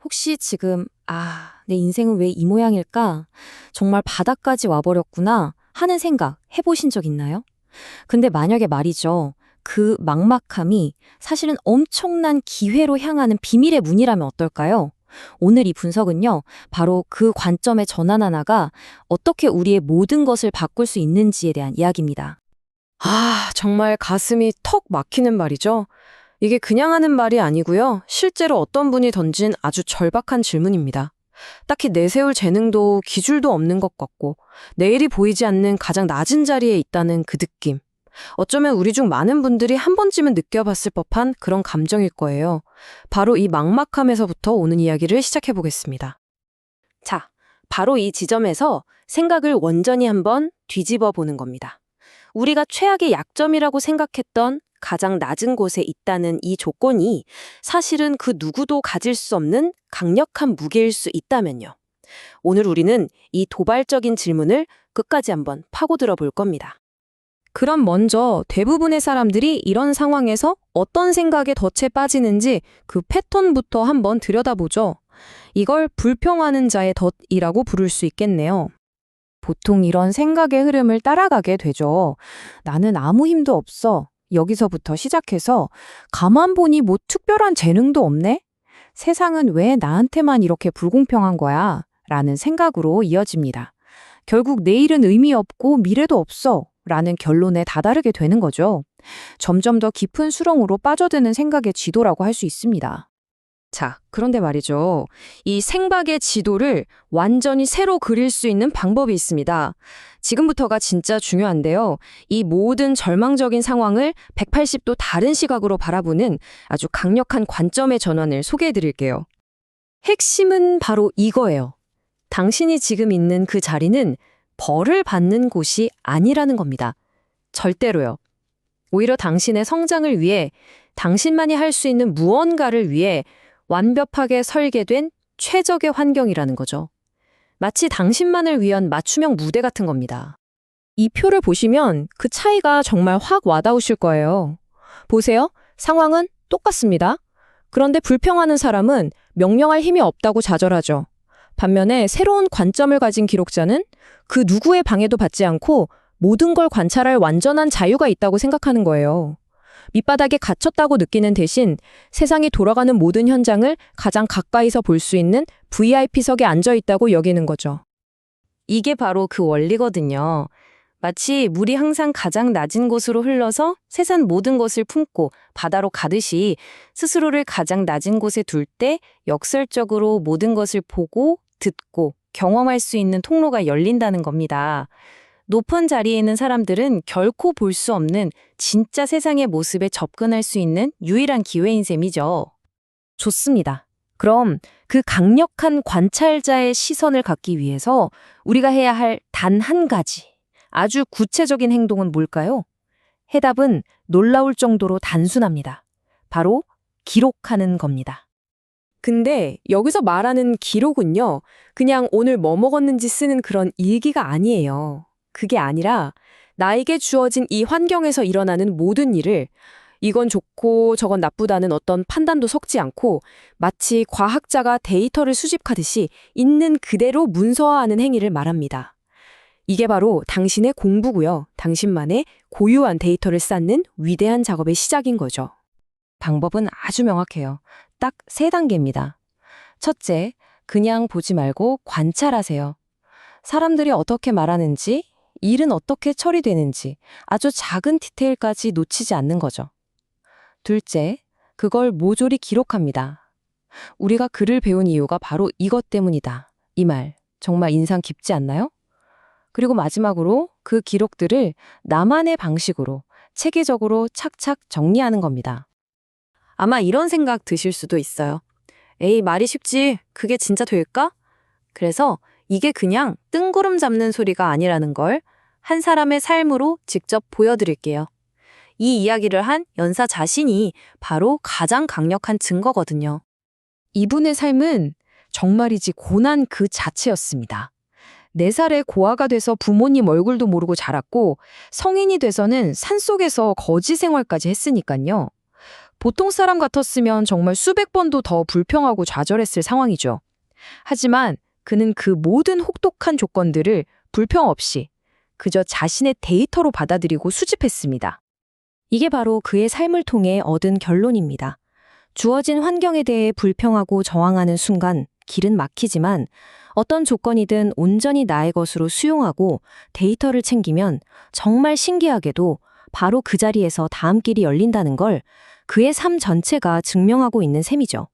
혹시 지금, 내 인생은 왜 이 모양일까? 정말 바닥까지 와버렸구나 하는 생각 해보신 적 있나요? 근데 만약에 말이죠. 그 막막함이 사실은 엄청난 기회로 향하는 비밀의 문이라면 어떨까요? 오늘 이 분석은요, 바로 그 관점의 전환 하나가 어떻게 우리의 모든 것을 바꿀 수 있는지에 대한 이야기입니다. 정말 가슴이 턱 막히는 말이죠. 이게 그냥 하는 말이 아니고요. 실제로 어떤 분이 던진 아주 절박한 질문입니다. 딱히 내세울 재능도 기줄도 없는 것 같고 내일이 보이지 않는 가장 낮은 자리에 있다는 그 느낌. 어쩌면 우리 중 많은 분들이 한 번쯤은 느껴봤을 법한 그런 감정일 거예요. 바로 이 막막함에서부터 오는 이야기를 시작해 보겠습니다. 자, 바로 이 지점에서 생각을 완전히 한번 뒤집어 보는 겁니다. 우리가 최악의 약점이라고 생각했던 가장 낮은 곳에 있다는 이 조건이 사실은 그 누구도 가질 수 없는 강력한 무게일 수 있다면요. 오늘 우리는 이 도발적인 질문을 끝까지 한번 파고들어 볼 겁니다. 그럼 먼저 대부분의 사람들이 이런 상황에서 어떤 생각에 덫에 빠지는지 그 패턴부터 한번 들여다보죠. 이걸 불평하는 자의 덫이라고 부를 수 있겠네요. 보통 이런 생각의 흐름을 따라가게 되죠. 나는 아무 힘도 없어. 여기서부터 시작해서 가만 보니 뭐 특별한 재능도 없네? 세상은 왜 나한테만 이렇게 불공평한 거야? 라는 생각으로 이어집니다. 결국 내일은 의미 없고 미래도 없어. 라는 결론에 다다르게 되는 거죠. 점점 더 깊은 수렁으로 빠져드는 생각의 지도라고 할 수 있습니다. 자, 그런데 말이죠. 이 생각의 지도를 완전히 새로 그릴 수 있는 방법이 있습니다. 지금부터가 진짜 중요한데요. 이 모든 절망적인 상황을 180도 다른 시각으로 바라보는 아주 강력한 관점의 전환을 소개해 드릴게요. 핵심은 바로 이거예요. 당신이 지금 있는 그 자리는 벌을 받는 곳이 아니라는 겁니다. 절대로요. 오히려 당신의 성장을 위해, 당신만이 할 수 있는 무언가를 위해 완벽하게 설계된 최적의 환경이라는 거죠. 마치 당신만을 위한 맞춤형 무대 같은 겁니다. 이 표를 보시면 그 차이가 정말 확 와닿으실 거예요. 보세요. 상황은 똑같습니다. 그런데 불평하는 사람은 명령할 힘이 없다고 좌절하죠. 반면에 새로운 관점을 가진 기록자는 그 누구의 방해도 받지 않고 모든 걸 관찰할 완전한 자유가 있다고 생각하는 거예요. 밑바닥에 갇혔다고 느끼는 대신 세상이 돌아가는 모든 현장을 가장 가까이서 볼 수 있는 VIP석에 앉아 있다고 여기는 거죠. 이게 바로 그 원리거든요. 마치 물이 항상 가장 낮은 곳으로 흘러서 세상 모든 것을 품고 바다로 가듯이 스스로를 가장 낮은 곳에 둘 때 역설적으로 모든 것을 보고 듣고 경험할 수 있는 통로가 열린다는 겁니다. 높은 자리에 있는 사람들은 결코 볼 수 없는 진짜 세상의 모습에 접근할 수 있는 유일한 기회인 셈이죠. 좋습니다. 그럼 그 강력한 관찰자의 시선을 갖기 위해서 우리가 해야 할 단 한 가지, 아주 구체적인 행동은 뭘까요? 해답은 놀라울 정도로 단순합니다. 바로 기록하는 겁니다. 근데 여기서 말하는 기록은요, 그냥 오늘 뭐 먹었는지 쓰는 그런 일기가 아니에요. 그게 아니라 나에게 주어진 이 환경에서 일어나는 모든 일을 이건 좋고 저건 나쁘다는 어떤 판단도 섞지 않고 마치 과학자가 데이터를 수집하듯이 있는 그대로 문서화하는 행위를 말합니다. 이게 바로 당신의 공부고요. 당신만의 고유한 데이터를 쌓는 위대한 작업의 시작인 거죠. 방법은 아주 명확해요. 딱 3단계입니다. 첫째, 그냥 보지 말고 관찰하세요. 사람들이 어떻게 말하는지, 일은 어떻게 처리되는지 아주 작은 디테일까지 놓치지 않는 거죠. 둘째, 그걸 모조리 기록합니다. 우리가 글을 배운 이유가 바로 이것 때문이다. 이 말 정말 인상 깊지 않나요? 그리고 마지막으로 그 기록들을 나만의 방식으로 체계적으로 착착 정리하는 겁니다. 아마 이런 생각 드실 수도 있어요. 에이, 말이 쉽지. 그게 진짜 될까? 그래서 이게 그냥 뜬구름 잡는 소리가 아니라는 걸 한 사람의 삶으로 직접 보여드릴게요. 이 이야기를 한 연사 자신이 바로 가장 강력한 증거거든요. 이분의 삶은 정말이지 고난 그 자체였습니다. 4살에 고아가 돼서 부모님 얼굴도 모르고 자랐고 성인이 돼서는 산속에서 거지 생활까지 했으니까요. 보통 사람 같았으면 정말 수백 번도 더 불평하고 좌절했을 상황이죠. 하지만 그는 그 모든 혹독한 조건들을 불평 없이 그저 자신의 데이터로 받아들이고 수집했습니다. 이게 바로 그의 삶을 통해 얻은 결론입니다. 주어진 환경에 대해 불평하고 저항하는 순간 길은 막히지만 어떤 조건이든 온전히 나의 것으로 수용하고 데이터를 챙기면 정말 신기하게도 바로 그 자리에서 다음 길이 열린다는 걸 그의 삶 전체가 증명하고 있는 셈이죠.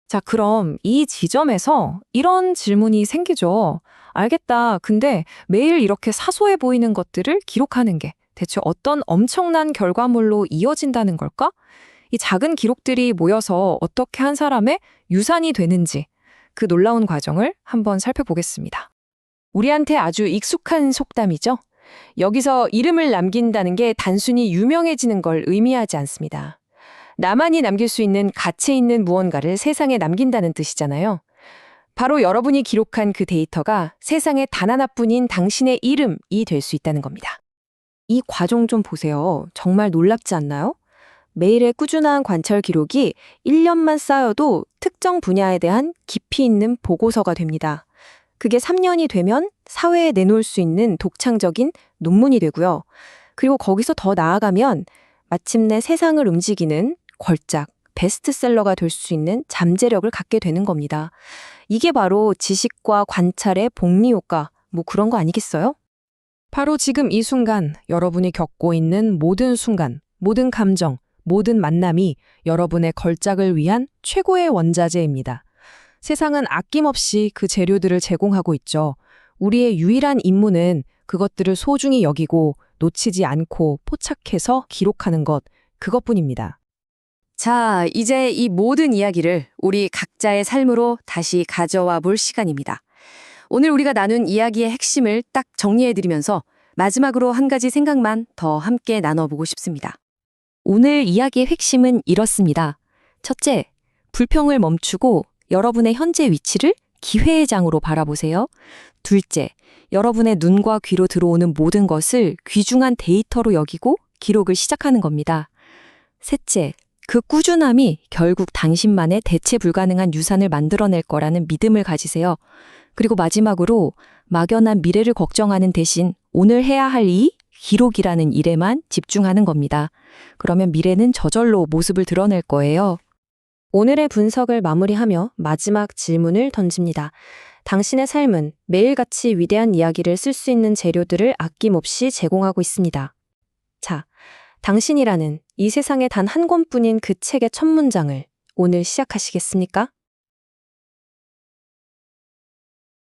자, 그럼 이 지점에서 이런 질문이 생기죠. 알겠다. 근데 매일 이렇게 사소해 보이는 것들을 기록하는 게 대체 어떤 엄청난 결과물로 이어진다는 걸까? 이 작은 기록들이 모여서 어떻게 한 사람의 유산이 되는지 그 놀라운 과정을 한번 살펴보겠습니다. 우리한테 아주 익숙한 속담이죠. 여기서 이름을 남긴다는 게 단순히 유명해지는 걸 의미하지 않습니다. 나만이 남길 수 있는 가치 있는 무언가를 세상에 남긴다는 뜻이잖아요. 바로 여러분이 기록한 그 데이터가 세상에 단 하나뿐인 당신의 이름이 될 수 있다는 겁니다. 이 과정 좀 보세요. 정말 놀랍지 않나요? 매일의 꾸준한 관찰 기록이 1년만 쌓여도 특정 분야에 대한 깊이 있는 보고서가 됩니다. 그게 3년이 되면 사회에 내놓을 수 있는 독창적인 논문이 되고요. 그리고 거기서 더 나아가면 마침내 세상을 움직이는 걸작, 베스트셀러가 될 수 있는 잠재력을 갖게 되는 겁니다. 이게 바로 지식과 관찰의 복리효과, 뭐 그런 거 아니겠어요? 바로 지금 이 순간 여러분이 겪고 있는 모든 순간, 모든 감정, 모든 만남이 여러분의 걸작을 위한 최고의 원자재입니다. 세상은 아낌없이 그 재료들을 제공하고 있죠. 우리의 유일한 임무는 그것들을 소중히 여기고 놓치지 않고 포착해서 기록하는 것, 그것뿐입니다. 자, 이제 이 모든 이야기를 우리 각자의 삶으로 다시 가져와 볼 시간입니다. 오늘 우리가 나눈 이야기의 핵심을 딱 정리해드리면서 마지막으로 한 가지 생각만 더 함께 나눠보고 싶습니다. 오늘 이야기의 핵심은 이렇습니다. 첫째, 불평을 멈추고 여러분의 현재 위치를 기회의 장으로 바라보세요. 둘째, 여러분의 눈과 귀로 들어오는 모든 것을 귀중한 데이터로 여기고 기록을 시작하는 겁니다. 셋째, 그 꾸준함이 결국 당신만의 대체 불가능한 유산을 만들어낼 거라는 믿음을 가지세요. 그리고 마지막으로 막연한 미래를 걱정하는 대신 오늘 해야 할 이 기록이라는 일에만 집중하는 겁니다. 그러면 미래는 저절로 모습을 드러낼 거예요. 오늘의 분석을 마무리하며 마지막 질문을 던집니다. 당신의 삶은 매일같이 위대한 이야기를 쓸 수 있는 재료들을 아낌없이 제공하고 있습니다. 자, 당신이라는 이 세상에 단 한 권뿐인 그 책의 첫 문장을 오늘 시작하시겠습니까?